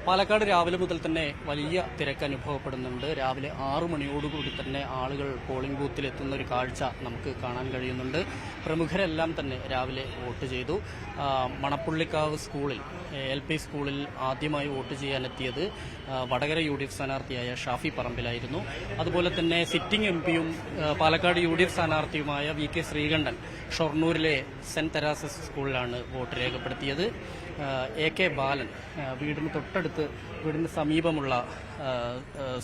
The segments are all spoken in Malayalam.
പാലക്കാട് രാവിലെ മുതൽ തന്നെ വലിയ തിരക്ക് അനുഭവപ്പെടുന്നുണ്ട്. രാവിലെ 6 മണിയോടുകൂടി തന്നെ ആളുകൾ പോളിംഗ് ബൂത്തിലെത്തുന്ന ഒരു കാഴ്ച നമുക്ക് കാണാൻ കഴിയുന്നുണ്ട്. പ്രമുഖരെല്ലാം തന്നെ രാവിലെ വോട്ട് ചെയ്തു. മണപ്പുള്ളിക്കാവ് സ്കൂളിൽ LP സ്കൂളിൽ ആദ്യമായി വോട്ട് ചെയ്യാനെത്തിയത് വടകര UDF സ്ഥാനാർത്ഥിയായ ഷാഫി പറമ്പിലായിരുന്നു. അതുപോലെ തന്നെ സിറ്റിംഗ് MPയും പാലക്കാട് UDF സ്ഥാനാർത്ഥിയുമായ VK ശ്രീകണ്ഠൻ ഷൊർണൂരിലെ സെന്റ് തെരാസസ് സ്കൂളിലാണ് വോട്ട് രേഖപ്പെടുത്തിയത്. AK ബാലൻ വീടിന് സമീപമുള്ള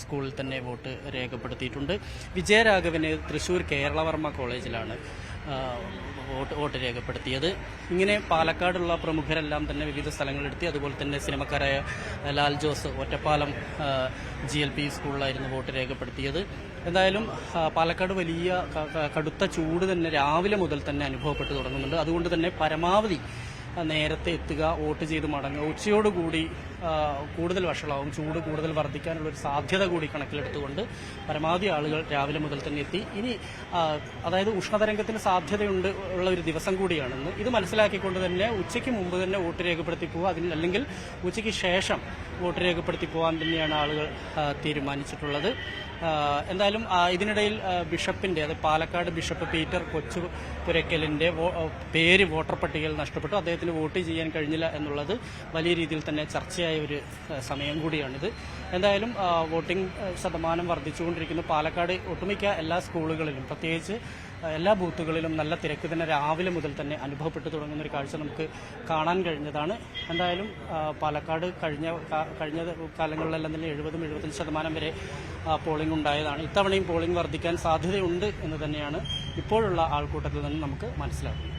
സ്കൂളിൽ തന്നെ വോട്ട് രേഖപ്പെടുത്തിയിട്ടുണ്ട്. വിജയരാഘവന് തൃശൂർ കേരളവർമ്മ കോളേജിലാണ് വോട്ട് രേഖപ്പെടുത്തിയത്. ഇങ്ങനെ പാലക്കാടുള്ള പ്രമുഖരെല്ലാം തന്നെ വിവിധ സ്ഥലങ്ങളിലെത്തി. അതുപോലെ തന്നെ സിനിമക്കാരായ ലാൽ ജോസ് ഒറ്റപ്പാലം GLP സ്കൂളിലായിരുന്നു വോട്ട് രേഖപ്പെടുത്തിയത്. എന്തായാലും പാലക്കാട് വലിയ കടുത്ത ചൂട് തന്നെ രാവിലെ മുതൽ തന്നെ അനുഭവപ്പെട്ടു തുടങ്ങുന്നുണ്ട്. അതുകൊണ്ട് തന്നെ പരമാവധി നേരത്തെ എത്തുക, വോട്ട് ചെയ്ത് മടങ്ങുക. ഉച്ചയോടുകൂടി കൂടുതൽ വഷളാവും, ചൂട് കൂടുതൽ വർദ്ധിക്കാനുള്ളൊരു സാധ്യത കൂടി കണക്കിലെടുത്തുകൊണ്ട് പരമാവധി ആളുകൾ രാവിലെ മുതൽ തന്നെ എത്തി. ഇനി അതായത് ഉഷ്ണതരംഗത്തിന് സാധ്യതയുണ്ട് ഉള്ള ഒരു ദിവസം കൂടിയാണെന്ന് ഇത് മനസ്സിലാക്കിക്കൊണ്ട് തന്നെ ഉച്ചയ്ക്ക് മുമ്പ് തന്നെ വോട്ട് രേഖപ്പെടുത്തി പോവുക, അല്ലെങ്കിൽ ഉച്ചയ്ക്ക് ശേഷം വോട്ട് രേഖപ്പെടുത്തി പോകാൻ തന്നെയാണ് ആളുകൾ തീരുമാനിച്ചിട്ടുള്ളത്. എന്തായാലും ഇതിനിടയിൽ ബിഷപ്പിന്റെ, അതായത് പാലക്കാട് ബിഷപ്പ് പീറ്റർ കൊച്ചുപുരയ്ക്കലിന്റെ പേര് വോട്ടർ പട്ടികയിൽ നഷ്ടപ്പെട്ടു. അദ്ദേഹത്തിന് വോട്ട് ചെയ്യാൻ കഴിഞ്ഞില്ല എന്നുള്ളത് വലിയ രീതിയിൽ തന്നെ ചർച്ചയായ ഒരു സമയം കൂടിയാണിത്. എന്തായാലും വോട്ടിംഗ് ശതമാനം വർദ്ധിച്ചുകൊണ്ടിരിക്കുന്നു. പാലക്കാട് ഒട്ടുമിക്ക എല്ലാ സ്കൂളുകളിലും, പ്രത്യേകിച്ച് എല്ലാ ബൂത്തുകളിലും നല്ല തിരക്ക് തന്നെ രാവിലെ മുതൽ തന്നെ അനുഭവപ്പെട്ടു തുടങ്ങുന്ന ഒരു കാഴ്ച നമുക്ക് കാണാൻ കഴിഞ്ഞതാണ്. എന്തായാലും പാലക്കാട് കഴിഞ്ഞ കാലങ്ങളിലെല്ലാം തന്നെ 70-75% വരെ പോളിംഗ് ഉണ്ടായതാണ്. ഇത്തവണയും പോളിംഗ് വർദ്ധിക്കാൻ സാധ്യതയുണ്ട് എന്ന് തന്നെയാണ് ഇപ്പോഴുള്ള ആൾക്കൂട്ടത്തിൽ നിന്ന് നമുക്ക് മനസ്സിലാക്കുന്നത്.